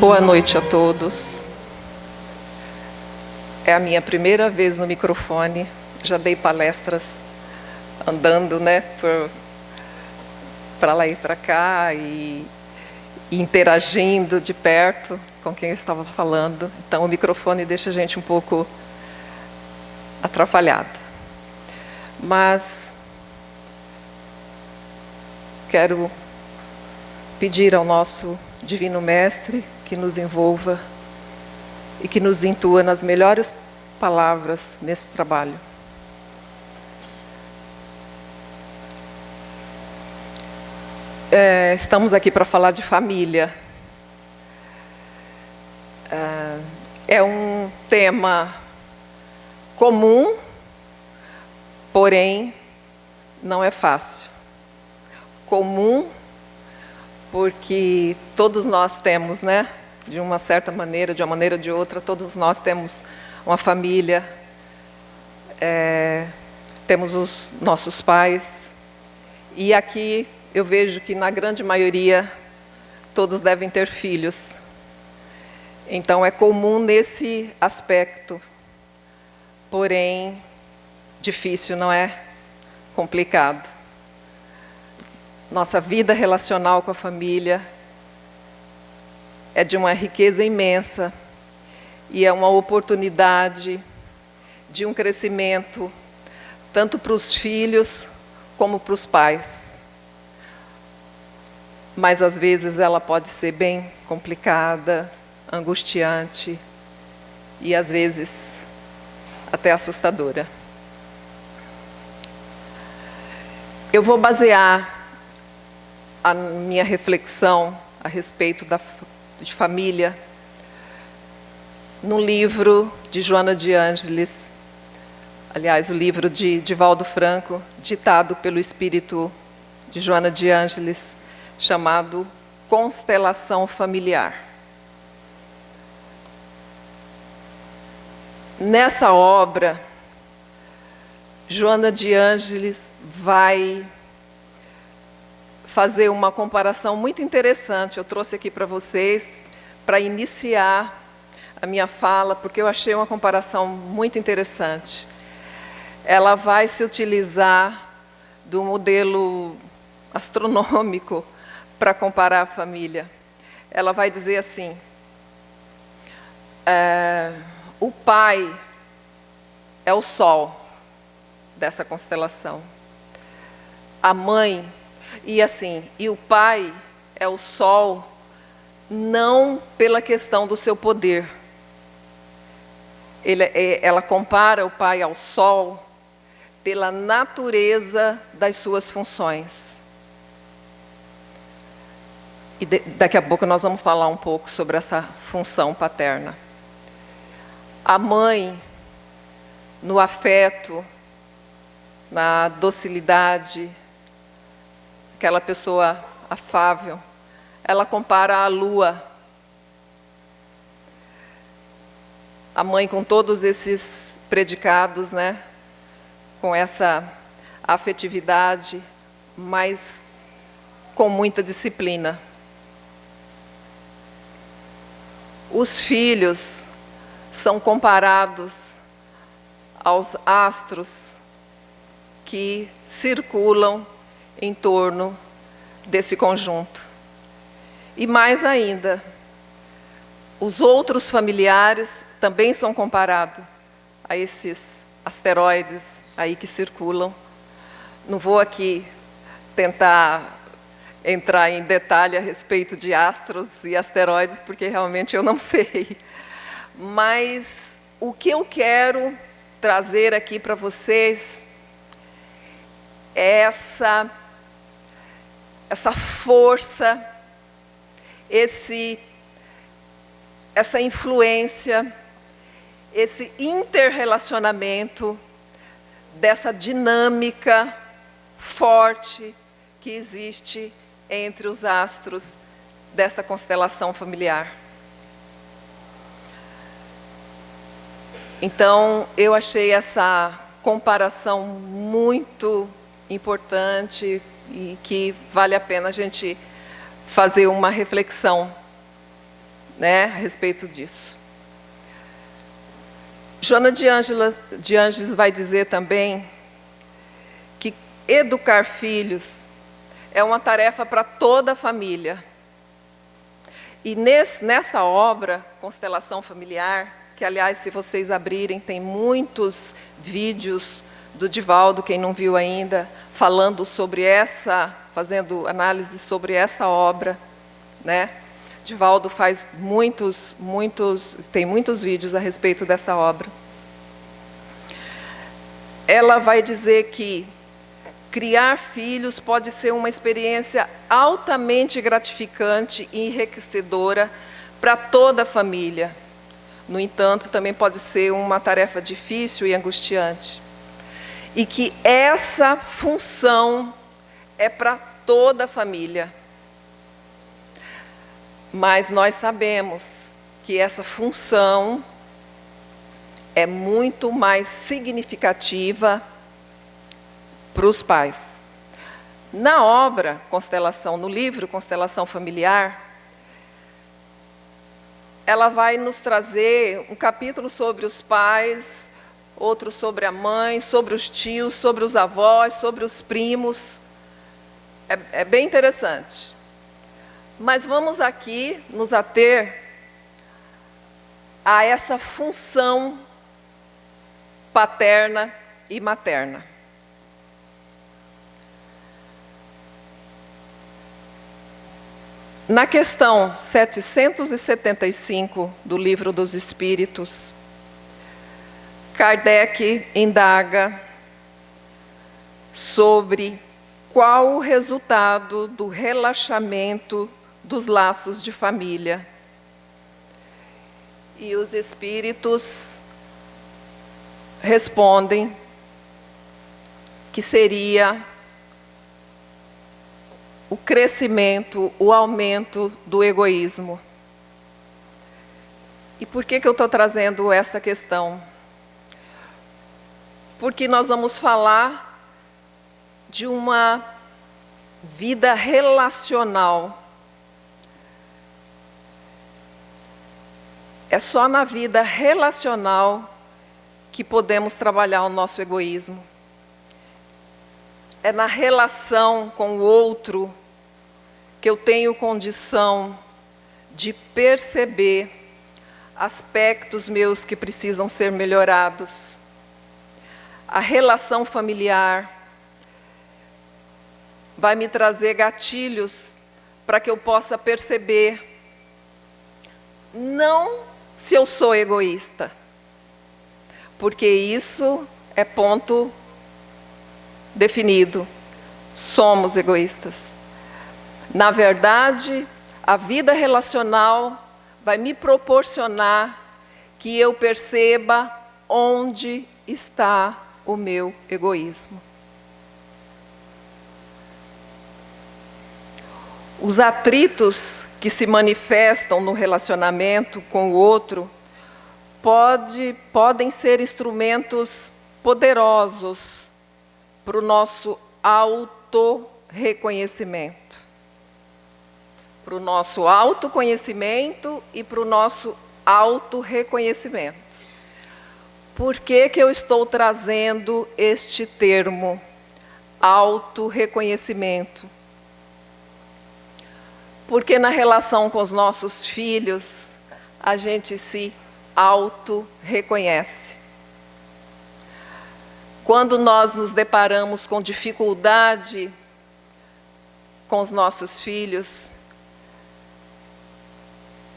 Boa noite a todos. É a minha primeira vez no microfone. Já dei palestras andando, né, para lá e para cá e interagindo de perto com quem eu estava falando. Então o microfone deixa a gente um pouco atrapalhado. Mas quero pedir ao nosso Divino Mestre que nos envolva e que nos intua nas melhores palavras nesse trabalho. Estamos aqui para falar de família. É um tema comum, porém não é fácil. Comum porque todos nós temos, né? De uma certa maneira, de uma maneira ou de outra, todos nós temos uma família, temos os nossos pais, e aqui eu vejo que na grande maioria todos devem ter filhos. Então é comum nesse aspecto, porém difícil, não é? Complicado. Nossa vida relacional com a família é de uma riqueza imensa e é uma oportunidade de um crescimento tanto para os filhos como para os pais. Mas às vezes ela pode ser bem complicada, angustiante e às vezes até assustadora. Eu vou basear a minha reflexão a respeito de família no livro de Joana de Ângeles, aliás, o livro de Divaldo Franco, ditado pelo espírito de Joana de Ângeles, chamado Constelação Familiar. Nessa obra, Joana de Ângeles vai fazer uma comparação muito interessante. Eu trouxe aqui para vocês, para iniciar a minha fala, porque eu achei uma comparação muito interessante. Ela vai se utilizar do modelo astronômico para comparar a família. Ela vai dizer assim, o pai é o sol dessa constelação. A mãe, e o pai é o sol não pela questão do seu poder. Ela compara o pai ao sol pela natureza das suas funções. E daqui a pouco nós vamos falar um pouco sobre essa função paterna. A mãe, no afeto, na docilidade, aquela pessoa afável, ela compara a lua. A mãe com todos esses predicados, né? Com essa afetividade, mas com muita disciplina. Os filhos são comparados aos astros que circulam em torno desse conjunto. E mais ainda, os outros familiares também são comparados a esses asteroides aí que circulam. Não vou aqui tentar entrar em detalhe a respeito de astros e asteroides, porque realmente eu não sei. Mas o que eu quero trazer aqui para vocês é essa força, essa influência, esse interrelacionamento dessa dinâmica forte que existe entre os astros desta constelação familiar. Então, eu achei essa comparação muito importante e que vale a pena a gente fazer uma reflexão né, a respeito disso. Joana de Ângeles vai dizer também que educar filhos é uma tarefa para toda a família. E nessa obra, Constelação Familiar, que, aliás, se vocês abrirem, tem muitos vídeos do Divaldo, quem não viu ainda, falando sobre fazendo análise sobre essa obra, né? Divaldo faz tem muitos vídeos a respeito dessa obra. Ela vai dizer que criar filhos pode ser uma experiência altamente gratificante e enriquecedora para toda a família. No entanto, também pode ser uma tarefa difícil e angustiante. E que essa função é para toda a família. Mas nós sabemos que essa função é muito mais significativa para os pais. Na obra Constelação, no livro Constelação Familiar, ela vai nos trazer um capítulo sobre os pais, outro sobre a mãe, sobre os tios, sobre os avós, sobre os primos. É bem interessante. Mas vamos aqui nos ater a essa função paterna e materna. Na questão 775 do Livro dos Espíritos, Kardec indaga sobre qual o resultado do relaxamento dos laços de família. E os espíritos respondem que seria o crescimento, o aumento do egoísmo. E por que eu estou trazendo essa questão? Porque nós vamos falar de uma vida relacional. É só na vida relacional que podemos trabalhar o nosso egoísmo. É na relação com o outro que eu tenho condição de perceber aspectos meus que precisam ser melhorados. A relação familiar vai me trazer gatilhos para que eu possa perceber, não se eu sou egoísta, porque isso é ponto definido. Somos egoístas. Na verdade, a vida relacional vai me proporcionar que eu perceba onde está o meu egoísmo. Os atritos que se manifestam no relacionamento com o outro podem ser instrumentos poderosos para o nosso autorreconhecimento. Para o nosso autoconhecimento e para o nosso autorreconhecimento. Por que eu estou trazendo este termo, autorreconhecimento? Porque na relação com os nossos filhos, a gente se autorreconhece. Quando nós nos deparamos com dificuldade com os nossos filhos,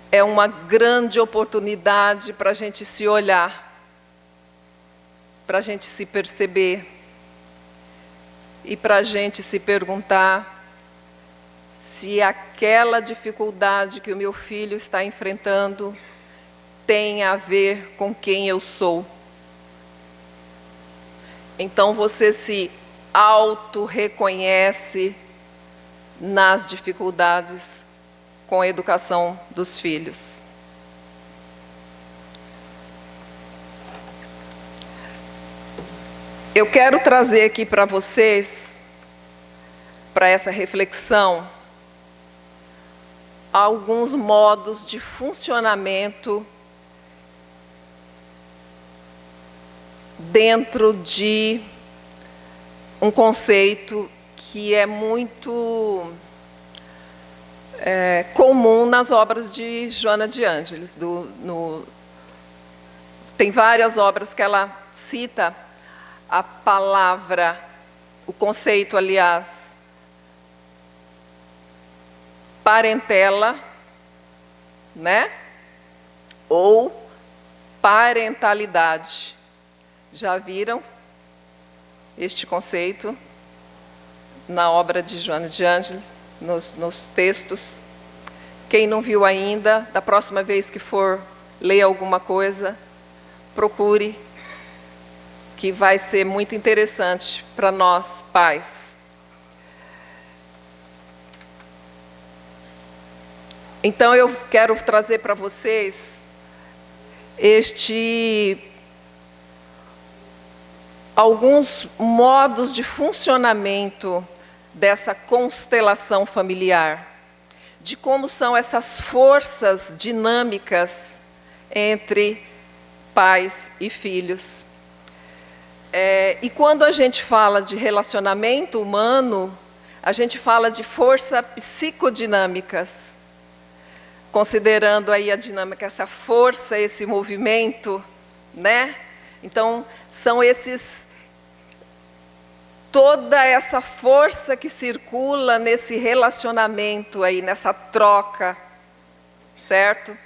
é uma grande oportunidade para a gente se olhar, para a gente se perceber e para a gente se perguntar se aquela dificuldade que o meu filho está enfrentando tem a ver com quem eu sou. Então você se auto-reconhece nas dificuldades com a educação dos filhos. Eu quero trazer aqui para vocês, para essa reflexão, alguns modos de funcionamento dentro de um conceito que é muito comum nas obras de Joana de Ângeles. Tem várias obras que ela cita a palavra, o conceito, aliás, parentela, né? Ou parentalidade. Já viram este conceito na obra de Joana de Ângeles, nos textos? Quem não viu ainda, da próxima vez que for ler alguma coisa, procure, que vai ser muito interessante para nós, pais. Então, eu quero trazer para vocês alguns modos de funcionamento dessa constelação familiar, de como são essas forças dinâmicas entre pais e filhos. E quando a gente fala de relacionamento humano, a gente fala de forças psicodinâmicas, considerando aí a dinâmica, essa força, esse movimento, né? Então, são toda essa força que circula nesse relacionamento aí, nessa troca, certo?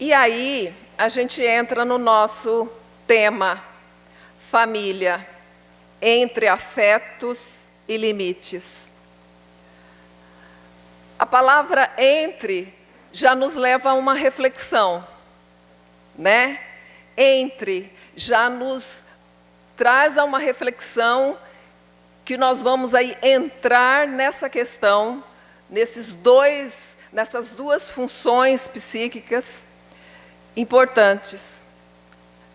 E aí, a gente entra no nosso tema, família, entre afetos e limites. A palavra entre já nos leva a uma reflexão, né? Entre já nos traz a uma reflexão que nós vamos aí entrar nessa questão, nessas duas funções psíquicas importantes,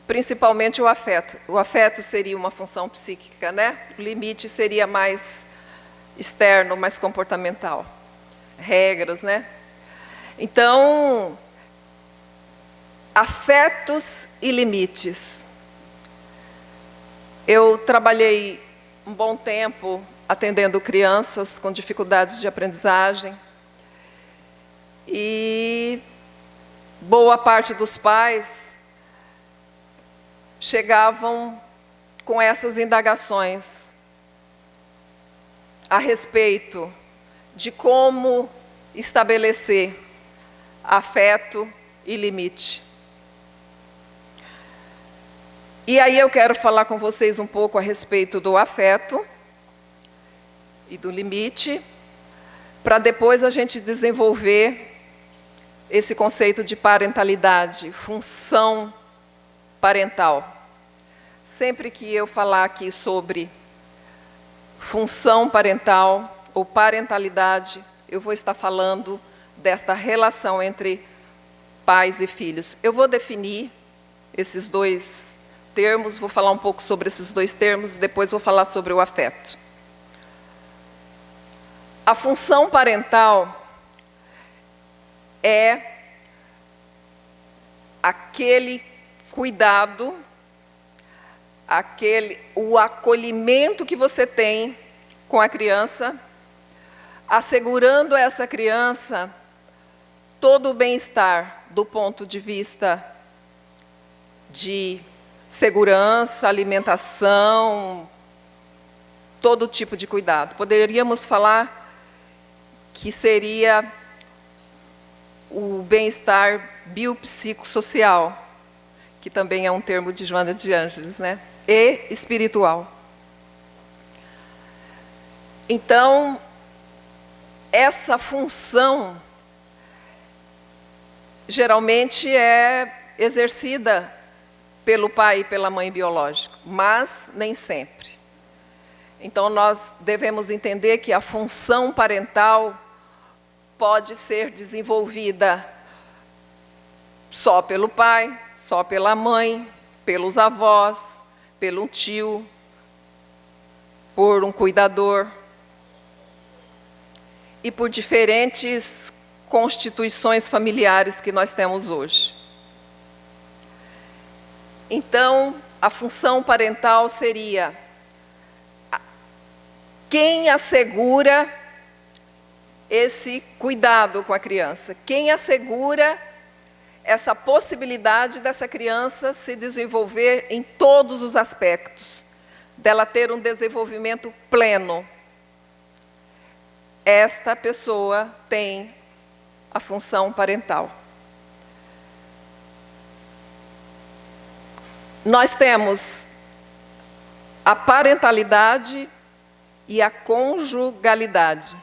principalmente o afeto. O afeto seria uma função psíquica, né? O limite seria mais externo, mais comportamental. Regras, né? Então, afetos e limites. Eu trabalhei um bom tempo atendendo crianças com dificuldades de aprendizagem e boa parte dos pais chegavam com essas indagações a respeito de como estabelecer afeto e limite. E aí eu quero falar com vocês um pouco a respeito do afeto e do limite, para depois a gente desenvolver esse conceito de parentalidade, função parental. Sempre que eu falar aqui sobre função parental ou parentalidade, eu vou estar falando desta relação entre pais e filhos. Eu vou definir esses dois termos, vou falar um pouco sobre esses dois termos, e depois vou falar sobre o afeto. A função parental é aquele cuidado, o acolhimento que você tem com a criança, assegurando a essa criança todo o bem-estar do ponto de vista de segurança, alimentação, todo tipo de cuidado. Poderíamos falar que seria o bem-estar biopsicossocial, que também é um termo de Joana de Ângeles, né? E espiritual. Então, essa função geralmente é exercida pelo pai e pela mãe biológica, mas nem sempre. Então, nós devemos entender que a função parental pode ser desenvolvida só pelo pai, só pela mãe, pelos avós, pelo tio, por um cuidador. e por diferentes constituições familiares que nós temos hoje. Então, a função parental seria quem assegura esse cuidado com a criança, quem assegura essa possibilidade dessa criança se desenvolver em todos os aspectos, dela ter um desenvolvimento pleno. Esta pessoa tem a função parental. Nós temos a parentalidade e a conjugalidade,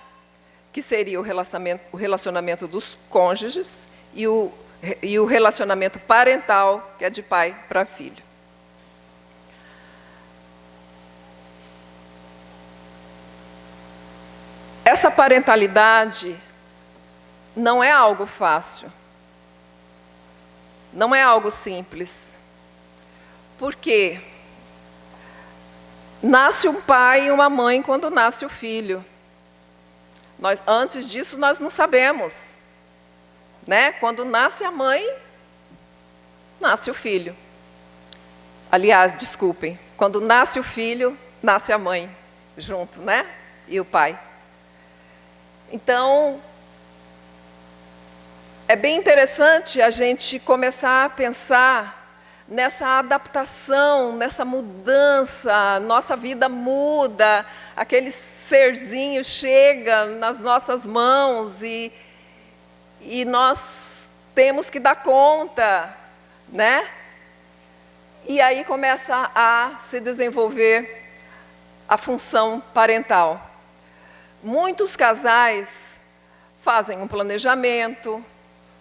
que seria o relacionamento dos cônjuges e o relacionamento parental, que é de pai para filho. Essa parentalidade não é algo fácil, não é algo simples. Porque nasce um pai e uma mãe quando nasce o filho. Antes disso, nós não sabemos. Né? Quando nasce a mãe, nasce o filho. Aliás, desculpem, quando nasce o filho, nasce a mãe junto, né? E o pai. Então, é bem interessante a gente começar a pensar nessa adaptação, nessa mudança. Nossa vida muda, aquele serzinho chega nas nossas mãos e nós temos que dar conta, né? E aí começa a se desenvolver a função parental. Muitos casais fazem um planejamento,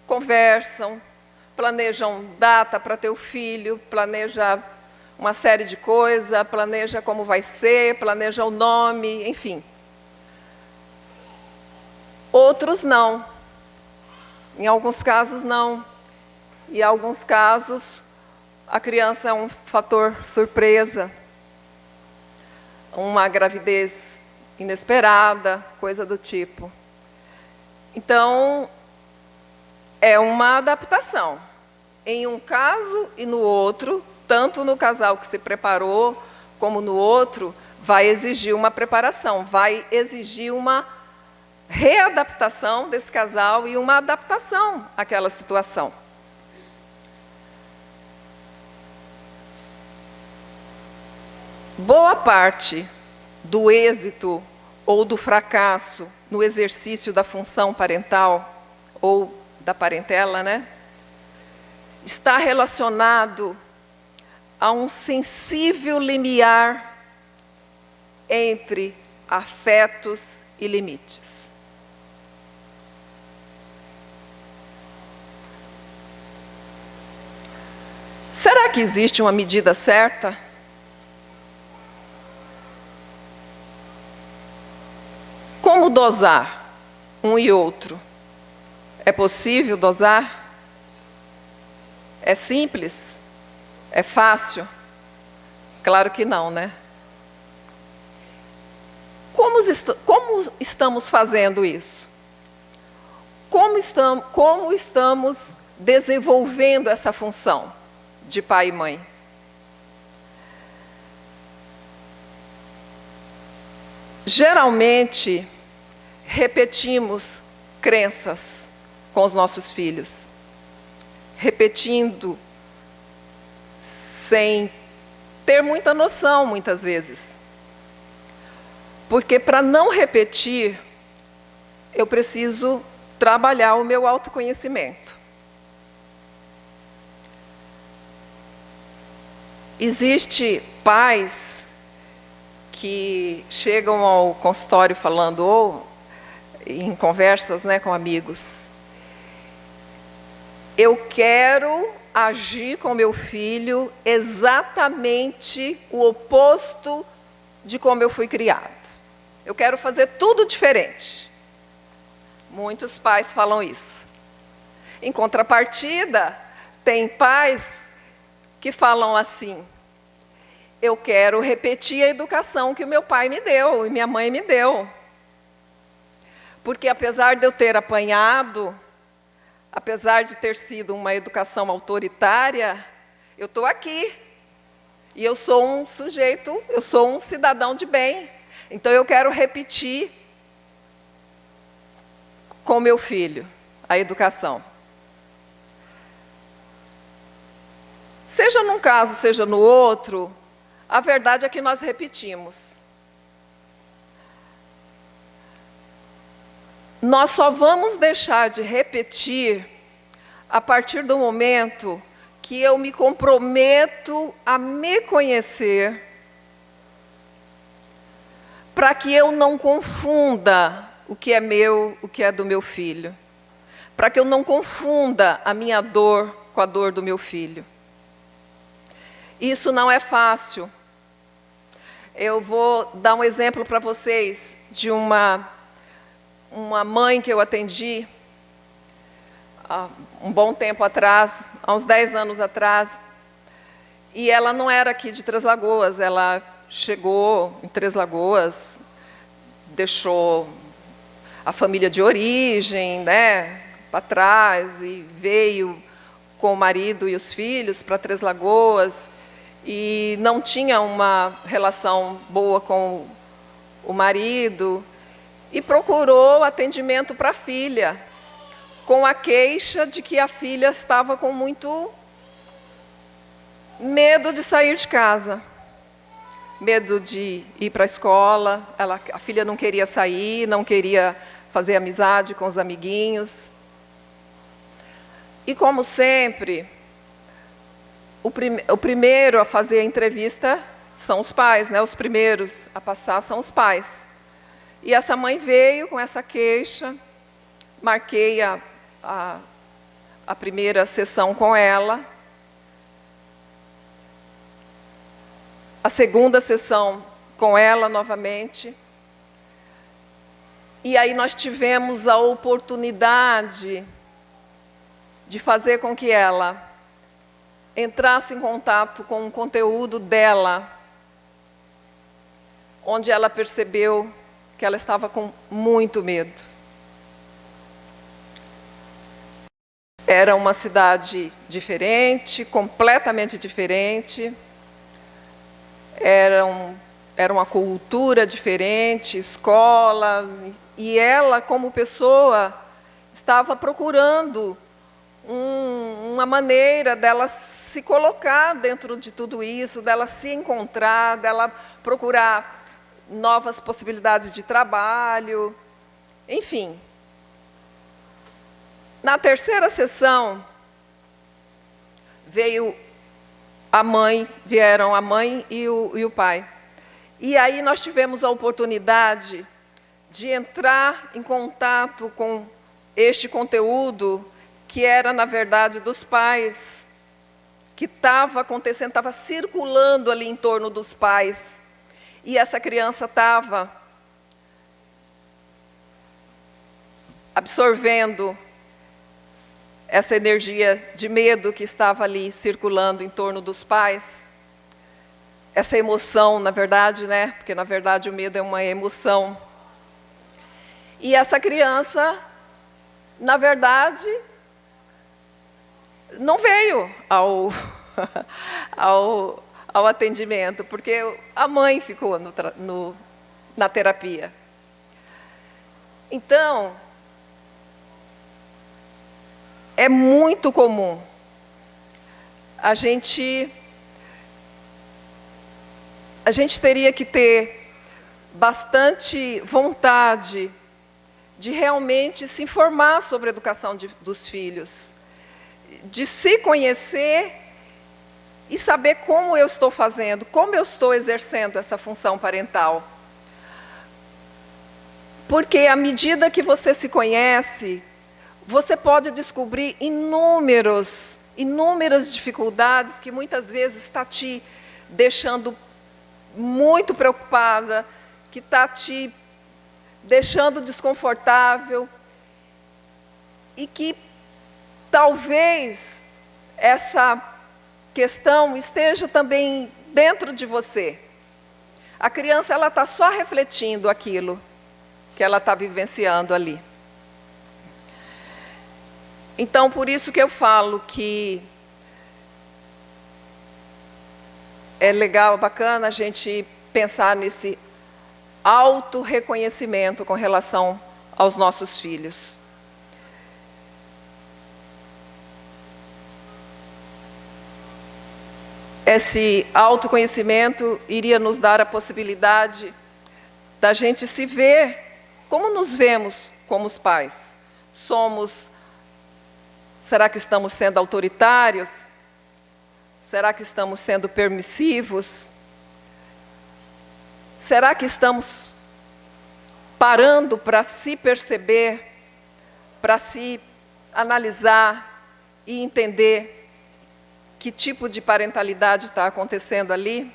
conversam, planejam data para ter o filho, planeja uma série de coisas, planeja como vai ser, planeja o nome, enfim. Outros não. Em alguns casos não. E em alguns casos a criança é um fator surpresa. Uma gravidez inesperada, coisa do tipo. Então, é uma adaptação. Em um caso e no outro, tanto no casal que se preparou, como no outro, vai exigir uma preparação, vai exigir uma readaptação desse casal e uma adaptação àquela situação. Boa parte do êxito ou do fracasso no exercício da função parental, ou da parentela, né, está relacionado a um sensível limiar entre afetos e limites. Será que existe uma medida certa? Como dosar um e outro? É possível dosar? É simples? É fácil? Claro que não, né? Como estamos fazendo isso? Como estamos desenvolvendo essa função de pai e mãe? Geralmente, repetimos crenças com os nossos filhos. Repetindo sem ter muita noção, muitas vezes. Porque para não repetir, eu preciso trabalhar o meu autoconhecimento. Existem pais que chegam ao consultório falando, ou em conversas, né, com amigos, eu quero agir com meu filho exatamente o oposto de como eu fui criado. Eu quero fazer tudo diferente. Muitos pais falam isso. Em contrapartida, tem pais que falam assim, eu quero repetir a educação que o meu pai me deu e minha mãe me deu. Porque apesar de eu ter apanhado, apesar de ter sido uma educação autoritária, eu estou aqui. E eu sou um sujeito, eu sou um cidadão de bem. Então eu quero repetir com meu filho a educação. Seja num caso, seja no outro, a verdade é que nós repetimos. Nós só vamos deixar de repetir a partir do momento que eu me comprometo a me conhecer, para que eu não confunda o que é meu, o que é do meu filho. Para que eu não confunda a minha dor com a dor do meu filho. Isso não é fácil. Eu vou dar um exemplo para vocês de uma mãe que eu atendi há um bom tempo atrás, há uns 10 anos atrás, e ela não era aqui de Três Lagoas, ela chegou em Três Lagoas, deixou a família de origem, né, para trás, e veio com o marido e os filhos para Três Lagoas, e não tinha uma relação boa com o marido, e procurou atendimento para a filha, com a queixa de que a filha estava com muito medo de sair de casa, medo de ir para a escola, a filha não queria sair, não queria fazer amizade com os amiguinhos. E como sempre, o primeiro a fazer a entrevista são os pais, né? Os primeiros a passar são os pais. E essa mãe veio com essa queixa, marquei a primeira sessão com ela, a segunda sessão com ela novamente, e aí nós tivemos a oportunidade de fazer com que ela entrasse em contato com o conteúdo dela, onde ela percebeu que ela estava com muito medo. Era uma cidade diferente, completamente diferente, era uma cultura diferente, escola, e ela, como pessoa, estava procurando uma maneira dela se colocar dentro de tudo isso, dela se encontrar, dela procurar novas possibilidades de trabalho, enfim. Na terceira sessão, vieram a mãe e o pai. E aí nós tivemos a oportunidade de entrar em contato com este conteúdo, que era, na verdade, dos pais, que estava acontecendo, estava circulando ali em torno dos pais. E essa criança estava absorvendo essa energia de medo que estava ali circulando em torno dos pais. Essa emoção, na verdade, né? Porque, na verdade, o medo é uma emoção. E essa criança, na verdade, não veio ao atendimento, porque a mãe ficou na terapia. Então, é muito comum a gente teria que ter bastante vontade de realmente se informar sobre a educação dos filhos, de se conhecer e saber como eu estou fazendo, como eu estou exercendo essa função parental. Porque à medida que você se conhece, você pode descobrir inúmeras dificuldades que muitas vezes está te deixando muito preocupada, que está te deixando desconfortável, e que talvez essa questão esteja também dentro de você. A criança está só refletindo aquilo que ela está vivenciando ali. Então, por isso que eu falo que é legal, bacana a gente pensar nesse auto-reconhecimento com relação aos nossos filhos. Esse autoconhecimento iria nos dar a possibilidade da gente se ver como nos vemos como os pais. Será que estamos sendo autoritários? Será que estamos sendo permissivos? Será que estamos parando para se perceber, para se analisar e entender que tipo de parentalidade está acontecendo ali?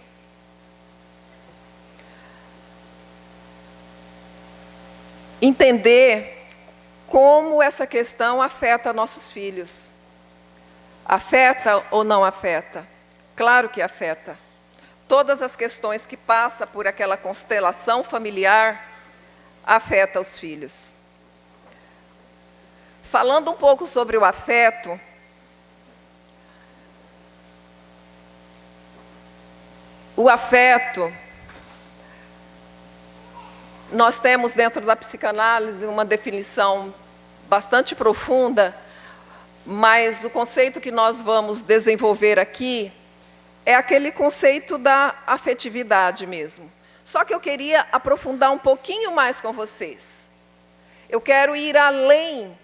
Entender como essa questão afeta nossos filhos. Afeta ou não afeta? Claro que afeta. Todas as questões que passam por aquela constelação familiar afetam os filhos. Falando um pouco sobre o afeto, nós temos dentro da psicanálise uma definição bastante profunda, mas o conceito que nós vamos desenvolver aqui é aquele conceito da afetividade mesmo. Só que eu queria aprofundar um pouquinho mais com vocês. Eu quero ir além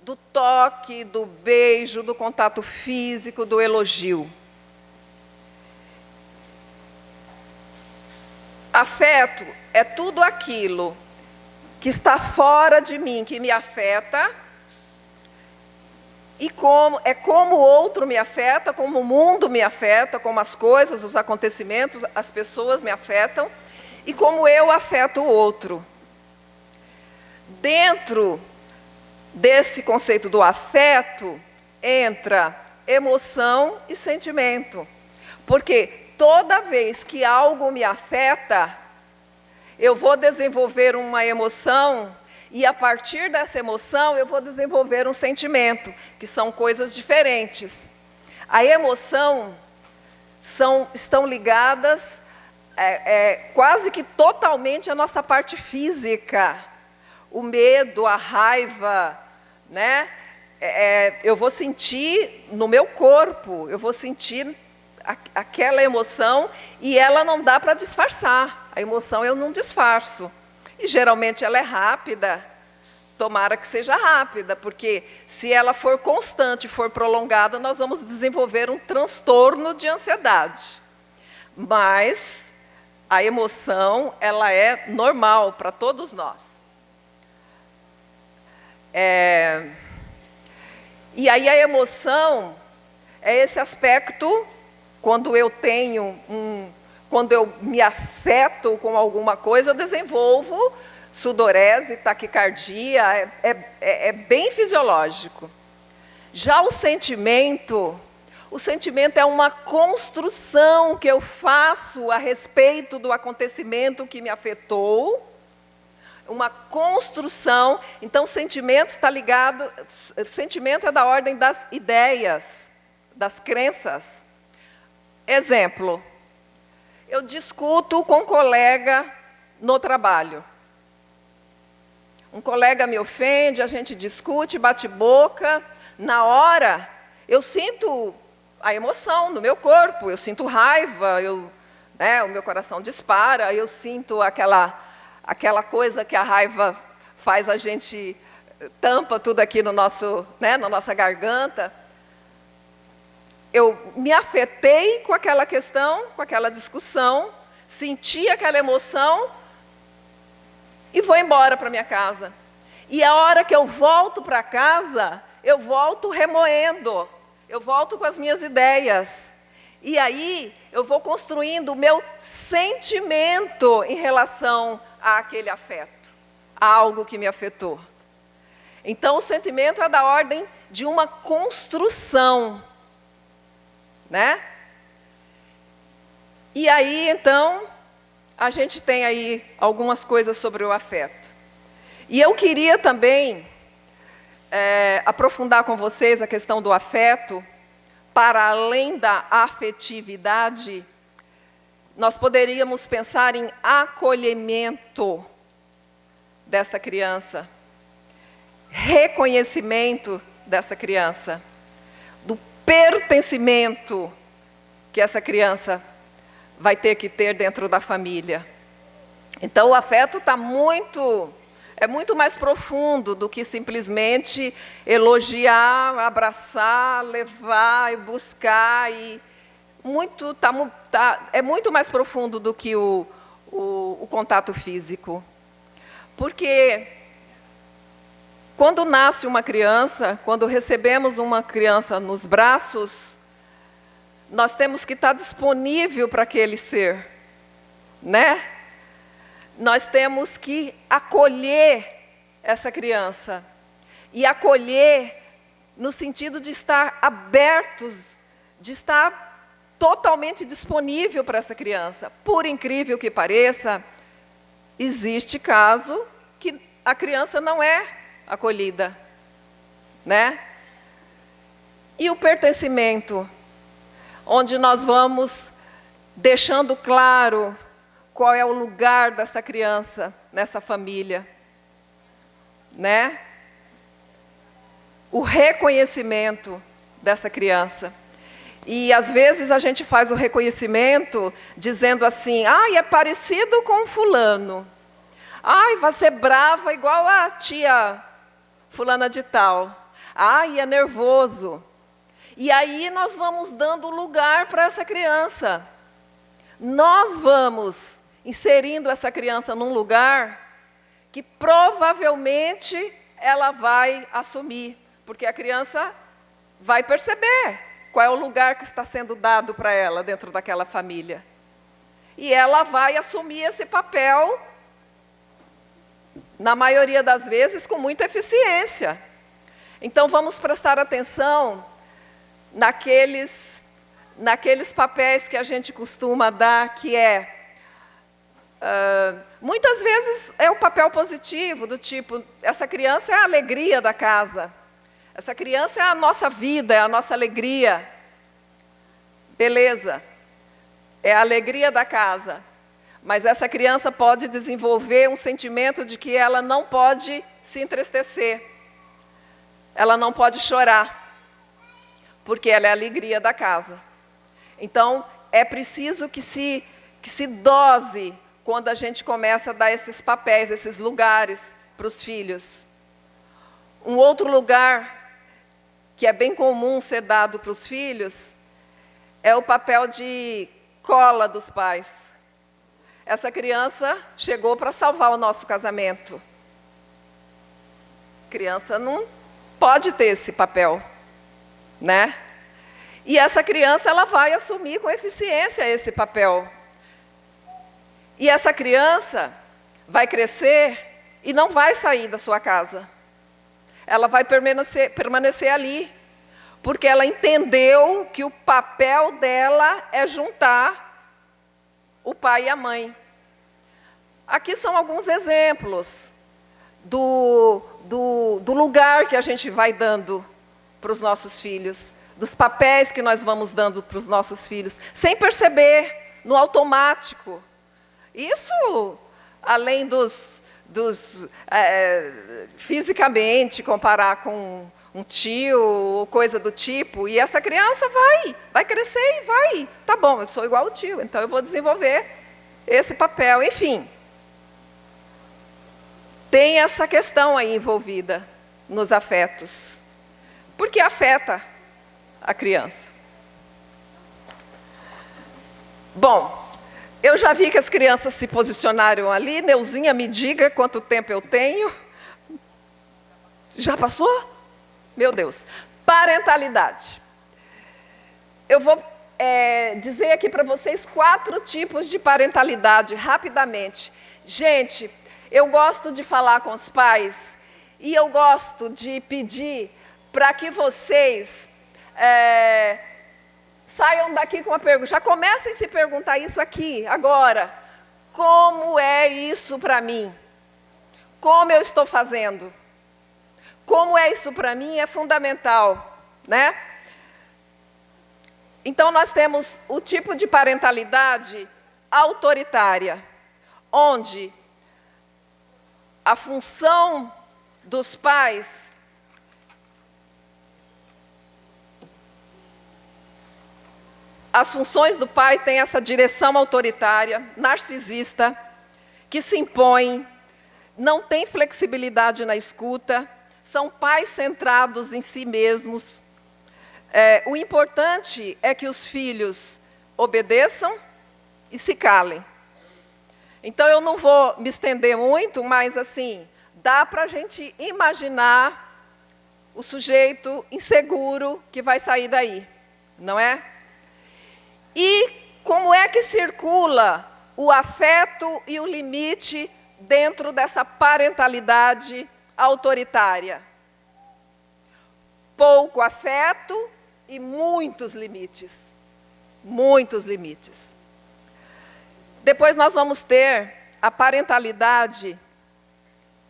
do toque, do beijo, do contato físico, do elogio. Afeto é tudo aquilo que está fora de mim, que me afeta, e como o outro me afeta, como o mundo me afeta, como as coisas, os acontecimentos, as pessoas me afetam, e como eu afeto o outro. Dentro desse conceito do afeto, entra emoção e sentimento. Porque toda vez que algo me afeta, eu vou desenvolver uma emoção, e a partir dessa emoção eu vou desenvolver um sentimento, que são coisas diferentes. A emoção estão ligadas quase que totalmente à nossa parte física. O medo, a raiva, né? Eu vou sentir no meu corpo, eu vou sentir aquela emoção, e ela não dá para disfarçar. A emoção eu não disfarço. E geralmente ela é rápida, tomara que seja rápida, porque se ela for constante, for prolongada, nós vamos desenvolver um transtorno de ansiedade. Mas a emoção, ela é normal para todos nós. E aí a emoção é esse aspecto, quando eu me afeto com alguma coisa, eu desenvolvo sudorese, taquicardia, é bem fisiológico. Já o sentimento é uma construção que eu faço a respeito do acontecimento que me afetou, uma construção. Então, sentimento está ligado, sentimento é da ordem das ideias, das crenças. Exemplo, eu discuto com um colega no trabalho. Um colega me ofende, a gente discute, bate boca. Na hora, eu sinto a emoção no meu corpo, eu sinto raiva, o meu coração dispara, eu sinto aquela coisa que a raiva faz a gente tampa tudo aqui no na nossa garganta. Eu me afetei com aquela questão, com aquela discussão, senti aquela emoção e vou embora para minha casa. E a hora que eu volto para casa, eu volto remoendo, eu volto com as minhas ideias. E aí eu vou construindo o meu sentimento em relação àquele afeto, a algo que me afetou. Então o sentimento é da ordem de uma construção, né? E aí, então, a gente tem aí algumas coisas sobre o afeto. E eu queria também aprofundar com vocês a questão do afeto. Para além da afetividade, nós poderíamos pensar em acolhimento dessa criança, reconhecimento dessa criança, do pertencimento que essa criança vai ter que ter dentro da família. Então, o afeto é muito mais profundo do que simplesmente elogiar, abraçar, levar e buscar. É muito mais profundo do que o contato físico. Porque quando nasce uma criança, quando recebemos uma criança nos braços, nós temos que estar disponível para aquele ser, né? Nós temos que acolher essa criança. E acolher no sentido de estar abertos, de estar totalmente disponível para essa criança. Por incrível que pareça, existe caso que a criança não é acolhida, né? E o pertencimento, onde nós vamos deixando claro qual é o lugar dessa criança nessa família, né? O reconhecimento dessa criança. E às vezes a gente faz o reconhecimento dizendo assim: ai, é parecido com fulano. Ai, vai ser brava igual a tia fulana de tal. Ai, é nervoso. E aí nós vamos dando lugar para essa criança. Nós vamos inserindo essa criança num lugar que provavelmente ela vai assumir, porque a criança vai perceber qual é o lugar que está sendo dado para ela dentro daquela família. E ela vai assumir esse papel, na maioria das vezes, com muita eficiência. Então, vamos prestar atenção naqueles papéis que a gente costuma dar, que muitas vezes é o papel positivo, do tipo, essa criança é a alegria da casa, essa criança é a nossa vida, é a nossa alegria. Beleza, é a alegria da casa, mas essa criança pode desenvolver um sentimento de que ela não pode se entristecer, ela não pode chorar, porque ela é a alegria da casa. Então, é preciso que se dose quando a gente começa a dar esses papéis, esses lugares para os filhos. Um outro lugar que é bem comum ser dado para os filhos é o papel de cola dos pais. Essa criança chegou para salvar o nosso casamento. A criança não pode ter esse papel, né? E essa criança, ela vai assumir com eficiência esse papel. E essa criança vai crescer e não vai sair da sua casa. Ela vai permanecer ali, porque ela entendeu que o papel dela é juntar o pai e a mãe. Aqui são alguns exemplos do lugar que a gente vai dando para os nossos filhos, dos papéis que nós vamos dando para os nossos filhos, sem perceber, no automático. Isso, além fisicamente, comparar com um tio ou coisa do tipo, e essa criança vai crescer e vai. Tá bom, eu sou igual ao tio, então eu vou desenvolver esse papel. Enfim, tem essa questão aí envolvida nos afetos, porque afeta a criança. Bom, eu já vi que as crianças se posicionaram ali. Neuzinha, me diga quanto tempo eu tenho. Já passou? Meu Deus. Parentalidade. Eu vou dizer aqui para vocês 4 tipos de parentalidade, rapidamente. Gente, eu gosto de falar com os pais e eu gosto de pedir para que vocês saiam daqui com uma pergunta. Já comecem a se perguntar isso aqui, agora. Como é isso para mim? Como eu estou fazendo? Como é isso para mim é fundamental, né? Então, nós temos o tipo de parentalidade autoritária, onde a função dos pais as funções do pai têm essa direção autoritária, narcisista, que se impõe, não tem flexibilidade na escuta, são pais centrados em si mesmos. O importante é que os filhos obedeçam e se calem. Então, eu não vou me estender muito, mas, assim, dá para a gente imaginar o sujeito inseguro que vai sair daí, não é? E como é que circula o afeto e o limite dentro dessa parentalidade autoritária? Pouco afeto e muitos limites. Muitos limites. Depois nós vamos ter a parentalidade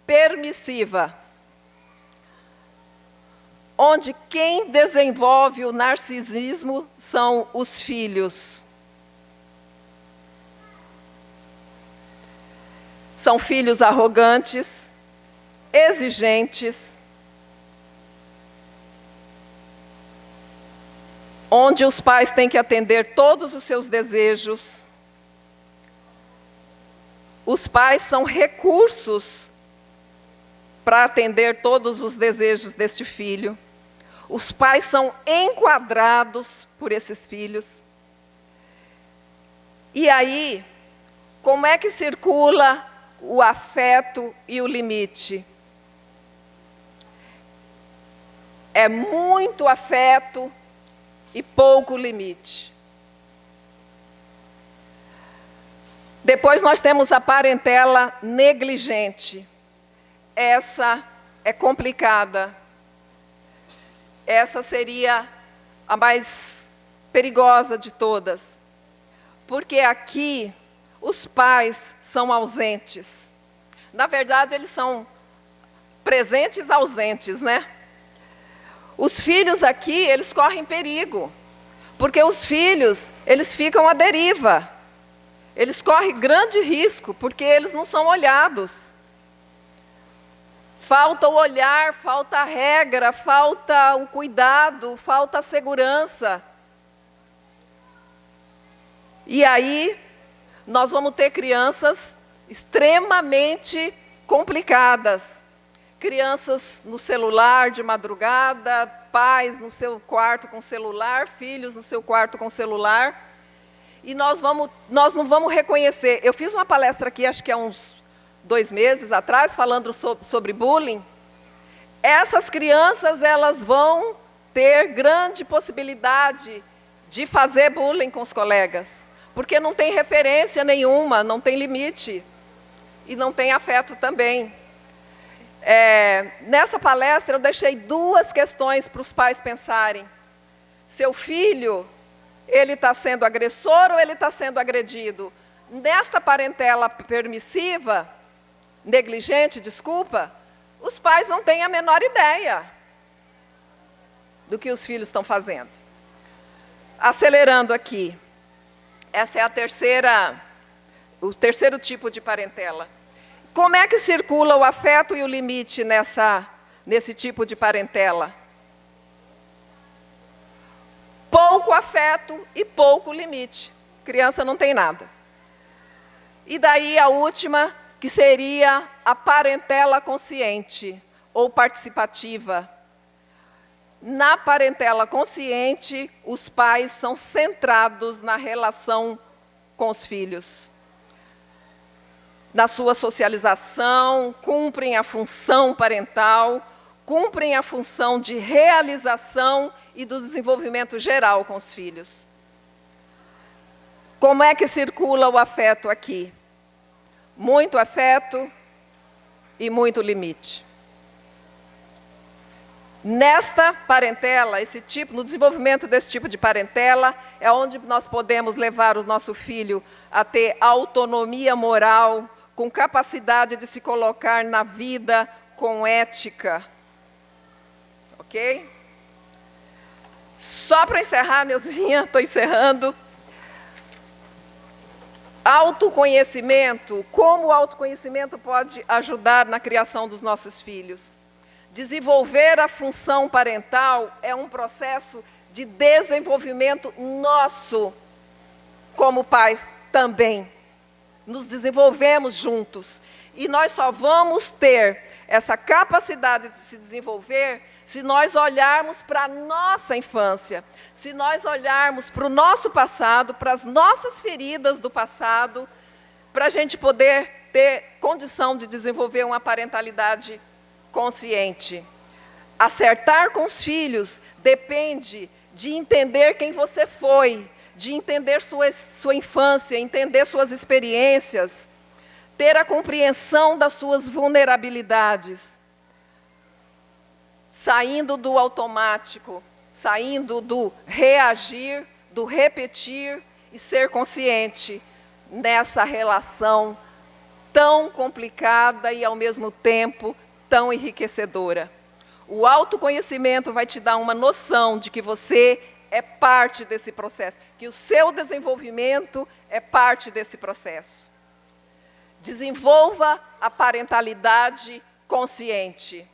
permissiva, onde quem desenvolve o narcisismo são os filhos. São filhos arrogantes, exigentes, onde os pais têm que atender todos os seus desejos. Os pais são recursos para atender todos os desejos deste filho. Os pais são enquadrados por esses filhos. E aí, como é que circula o afeto e o limite? É muito afeto e pouco limite. Depois nós temos a parentela negligente. Essa é complicada. Essa seria a mais perigosa de todas. Porque aqui os pais são ausentes. Na verdade, eles são presentes ausentes, né? Os filhos aqui, eles correm perigo. Porque os filhos, eles ficam à deriva. Eles correm grande risco, porque eles não são olhados. Falta o olhar, falta a regra, falta o cuidado, falta a segurança. E aí, nós vamos ter crianças extremamente complicadas. Crianças no celular de madrugada, pais no seu quarto com celular, filhos no seu quarto com celular. E nós não vamos reconhecer. Eu fiz uma palestra aqui, acho que há uns 2 meses atrás, falando sobre bullying. Essas crianças, elas vão ter grande possibilidade de fazer bullying com os colegas, porque não tem referência nenhuma, não tem limite, e não tem afeto também. Nessa palestra, eu deixei 2 questões para os pais pensarem. Seu filho, ele está sendo agressor ou ele está sendo agredido? Nesta parentela permissiva, negligente, desculpa, os pais não têm a menor ideia do que os filhos estão fazendo. Acelerando aqui, essa é o terceiro tipo de parentela. Como é que circula o afeto e o limite nesse tipo de parentela? Pouco afeto e pouco limite. Criança não tem nada. E daí a última, que seria a parentela consciente ou participativa. Na parentela consciente, os pais são centrados na relação com os filhos. Na sua socialização, cumprem a função parental, cumprem a função de realização e do desenvolvimento geral com os filhos. Como é que circula o afeto aqui? Muito afeto e muito limite. Nesta parentela, no desenvolvimento desse tipo de parentela, é onde nós podemos levar o nosso filho a ter autonomia moral, com capacidade de se colocar na vida com ética. Ok? Só para encerrar, Neuzinha, estou encerrando. Autoconhecimento, como o autoconhecimento pode ajudar na criação dos nossos filhos? Desenvolver a função parental é um processo de desenvolvimento nosso, como pais também. Nos desenvolvemos juntos. E nós só vamos ter essa capacidade de se desenvolver se nós olharmos para a nossa infância, se nós olharmos para o nosso passado, para as nossas feridas do passado, para a gente poder ter condição de desenvolver uma parentalidade consciente. Acertar com os filhos depende de entender quem você foi, de entender sua infância, entender suas experiências, ter a compreensão das suas vulnerabilidades, saindo do automático, saindo do reagir, do repetir e ser consciente nessa relação tão complicada e, ao mesmo tempo, tão enriquecedora. O autoconhecimento vai te dar uma noção de que você é parte desse processo, que o seu desenvolvimento é parte desse processo. Desenvolva a parentalidade consciente.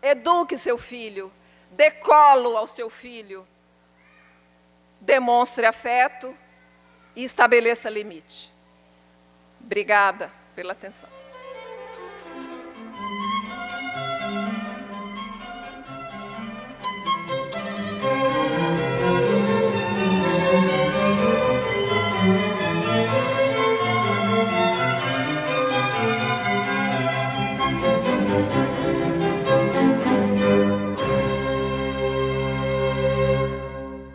Eduque seu filho, dê colo ao seu filho, demonstre afeto e estabeleça limite. Obrigada pela atenção.